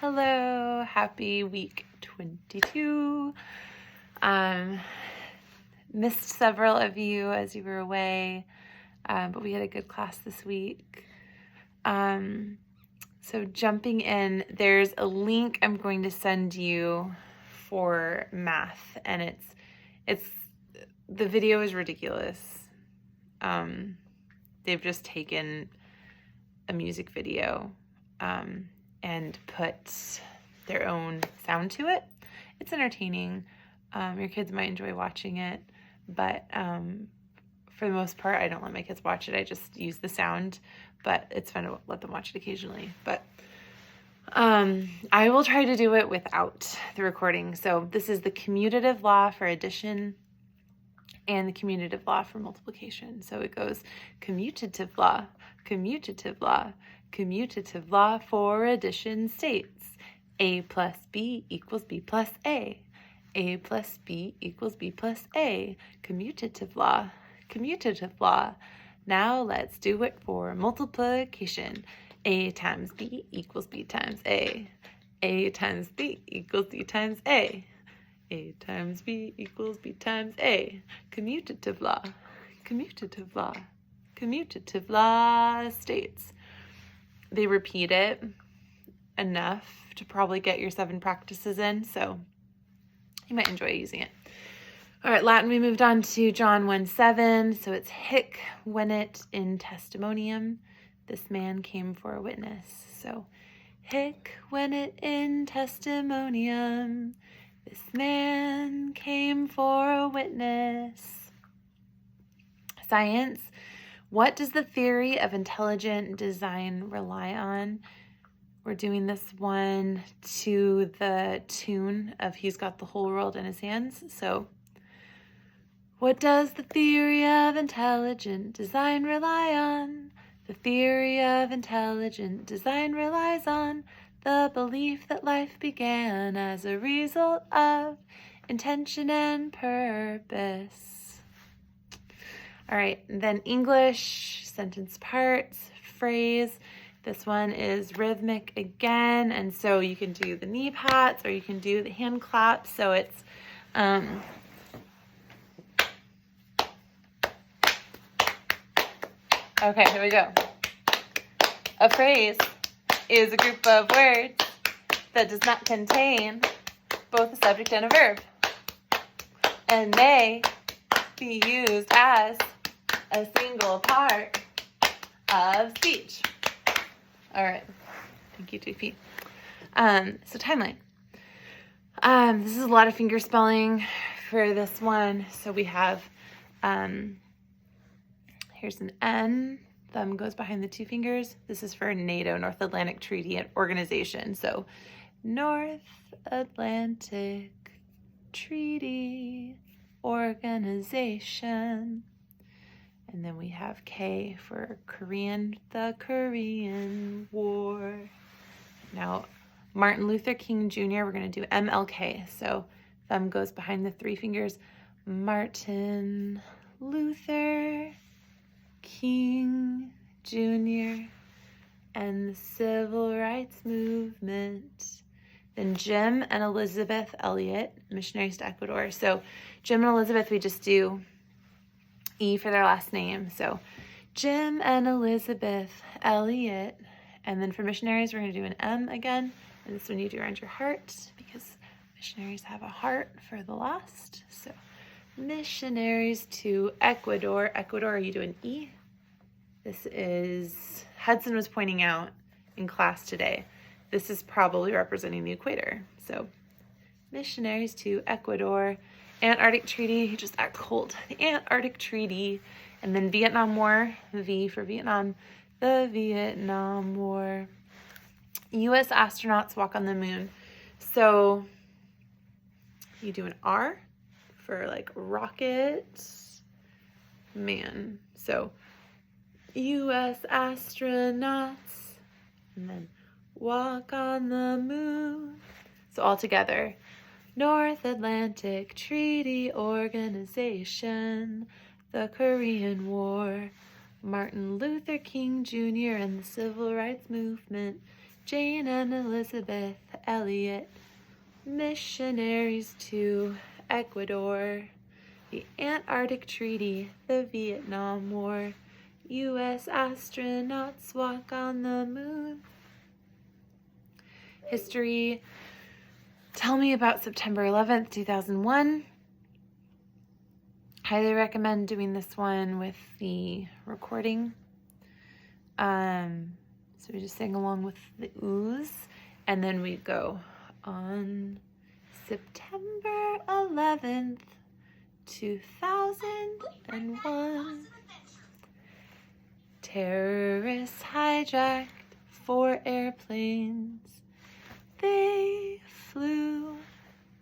Hello, happy week 22. Missed several of you as you were away, but we had a good class this week. So jumping in, there's a link I'm going to send you for math, and it's the video is ridiculous. They've just taken a music video and put their own sound to it. It's entertaining. Your kids might enjoy watching it, but for the most part, I don't let my kids watch it. I just use the sound, but it's fun to let them watch it occasionally. But I will try to do it without the recording. So this is the commutative law for addition and the commutative law for multiplication. So it goes commutative law, commutative law, commutative law for addition states A plus B equals B plus A. A plus B equals B plus A. Commutative law, commutative law. Now let's do it for multiplication. A times B equals B times A. A times B equals B times A. A times B equals B times A. Commutative law, commutative law, commutative law states. They repeat it enough to probably get your 7 practices in, so you might enjoy using it. All right, Latin, we moved on to John 1:7. So it's hic venit in testimonium. This man came for a witness. So hic venit in testimonium. This man came for a witness. Science. What does the theory of intelligent design rely on? We're doing this one to the tune of He's Got the Whole World in His Hands. So, what does the theory of intelligent design rely on? The theory of intelligent design relies on the belief that life began as a result of intention and purpose. All right, then English, sentence parts, phrase. This one is rhythmic again, and so you can do the knee pats or you can do the hand claps. So it's okay, here we go. A phrase is a group of words that does not contain both a subject and a verb, and may be used as a single part of speech. All right. Thank you, JP. So timeline. This is a lot of finger spelling for this one. So we have, here's an N. Thumb goes behind the 2 fingers. This is for NATO, North Atlantic Treaty Organization. So North Atlantic Treaty Organization. And then we have K for Korean, the Korean War. Now, Martin Luther King Jr., we're going to do MLK. So thumb goes behind the 3 fingers. Martin Luther King Jr. and the Civil Rights Movement. Then Jim and Elizabeth Elliot, missionaries to Ecuador. So Jim and Elizabeth, we just do E for their last name. So Jim and Elizabeth Elliot. And then for missionaries, we're going to do an M again. And this one you do around your heart because missionaries have a heart for the lost. So missionaries to Ecuador. Ecuador, are you doing E? This is, Hudson was pointing out in class today, this is probably representing the equator. So missionaries to Ecuador. Antarctic Treaty, just act cold. The Antarctic Treaty. And then Vietnam War, V for Vietnam. The Vietnam War. U.S. astronauts walk on the moon. So you do an R for like rocket man. So U.S. astronauts. And then walk on the moon. So all together. North Atlantic Treaty Organization, the Korean War, Martin Luther King Jr. and the Civil Rights Movement, Jane and Elizabeth Eliot, missionaries to Ecuador, the Antarctic Treaty, the Vietnam War, U.S. astronauts walk on the moon. History, tell me about September 11th, 2001. Highly recommend doing this one with the recording. So we just sing along with the ooze, and then we go on September 11th, 2001. Terrorists hijacked 4 airplanes. They flew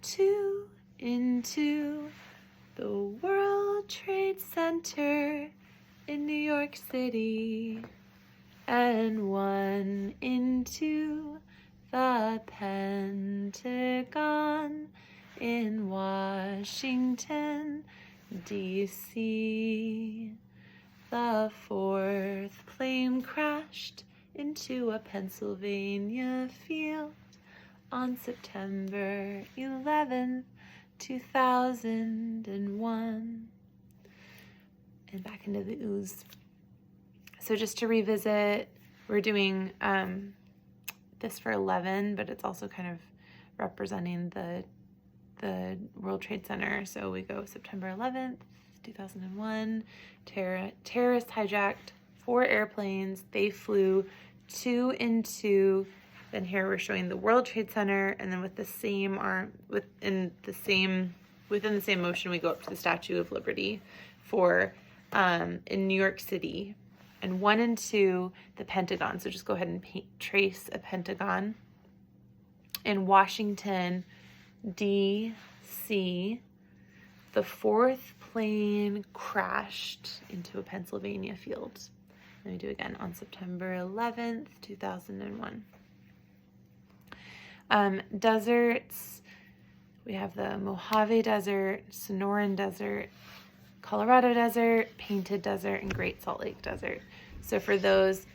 2 into the World Trade Center in New York City, and 1 into the Pentagon in Washington, D.C. The 4th plane crashed into a Pennsylvania field on September 11th, 2001. And back into the ooze. So just to revisit, we're doing this for 11, but it's also kind of representing the World Trade Center. So we go September 11th, 2001, terrorists hijacked 4 airplanes. They flew 2 into, then here we're showing the World Trade Center, and then with the same arm, within the same motion, we go up to the Statue of Liberty for in New York City, and 1 into the Pentagon. So just go ahead and trace a pentagon. In Washington, D.C., the 4th plane crashed into a Pennsylvania field. Let me do it again on September 11th, 2001. Deserts, we have the Mojave Desert, Sonoran Desert, Colorado Desert, Painted Desert, and Great Salt Lake Desert. So for those,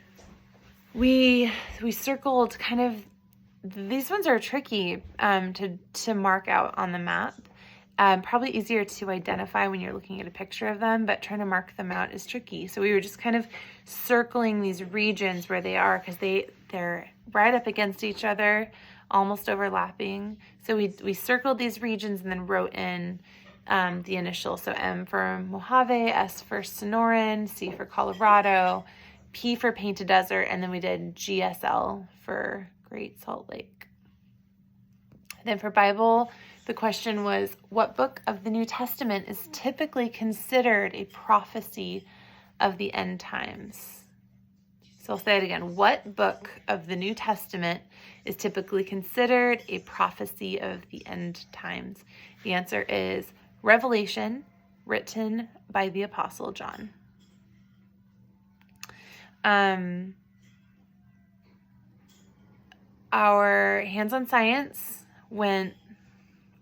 we circled kind of, these ones are tricky to mark out on the map. Probably easier to identify when you're looking at a picture of them, but trying to mark them out is tricky. So we were just kind of circling these regions where they are, because they're right up against each other, almost overlapping. So we circled these regions and then wrote in the initials. So M for Mojave, S for Sonoran, C for Colorado, P for Painted Desert, and then we did GSL for Great Salt Lake. Then for Bible, the question was, what book of the New Testament is typically considered a prophecy of the end times? So I'll say it again. What book of the New Testament is typically considered a prophecy of the end times? The answer is Revelation, written by the Apostle John. Our hands-on science went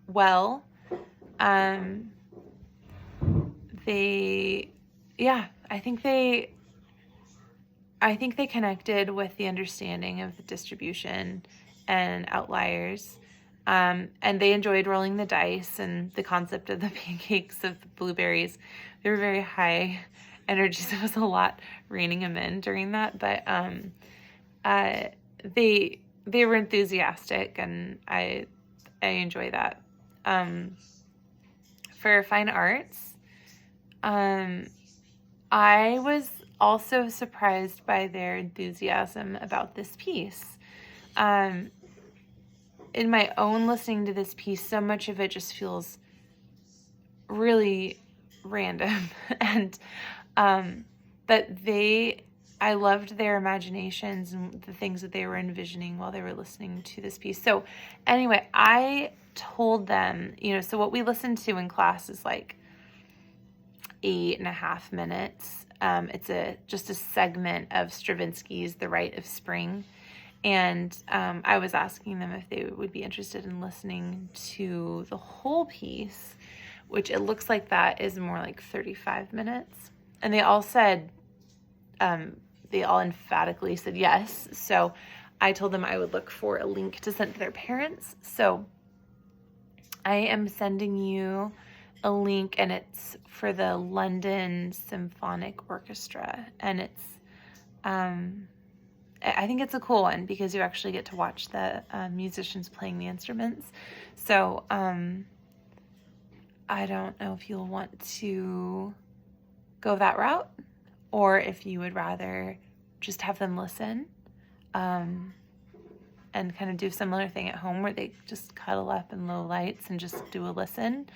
well. I think they connected with the understanding of the distribution and outliers. And they enjoyed rolling the dice and the concept of the pancakes of the blueberries. They were very high energy, so it was a lot reining them in during that. But they were enthusiastic, and I enjoy that. For fine arts, I was also surprised by their enthusiasm about this piece. In my own listening to this piece, so much of it just feels really random. And but I loved their imaginations and the things that they were envisioning while they were listening to this piece. So anyway, I told them, so what we listened to in class is like 8.5 minutes. It's just a segment of Stravinsky's The Rite of Spring. And I was asking them if they would be interested in listening to the whole piece, which it looks like that is more like 35 minutes. And they all said, they all emphatically said yes. So I told them I would look for a link to send to their parents. So I am sending you a link, and it's for the London Symphonic Orchestra, and it's I think it's a cool one because you actually get to watch the musicians playing the instruments. So I don't know if you'll want to go that route, or if you would rather just have them listen and kind of do a similar thing at home where they just cuddle up in low lights and just do a listen.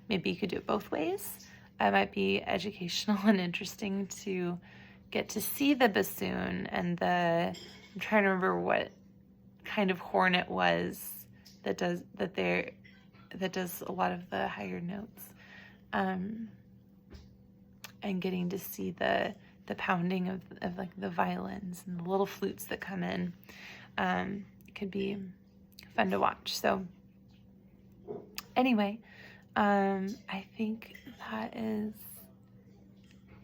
Maybe you could do it both ways. It might be educational and interesting to get to see the bassoon and I'm trying to remember what kind of horn it was that does a lot of the higher notes, and getting to see the pounding of like the violins and the little flutes that come in. It could be fun to watch. So anyway, I think that is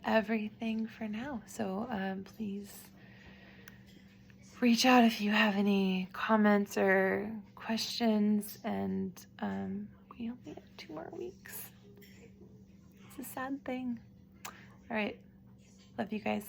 everything for now. So please reach out if you have any comments or questions, and we only have 2 more weeks. It's a sad thing. All right. Love you guys.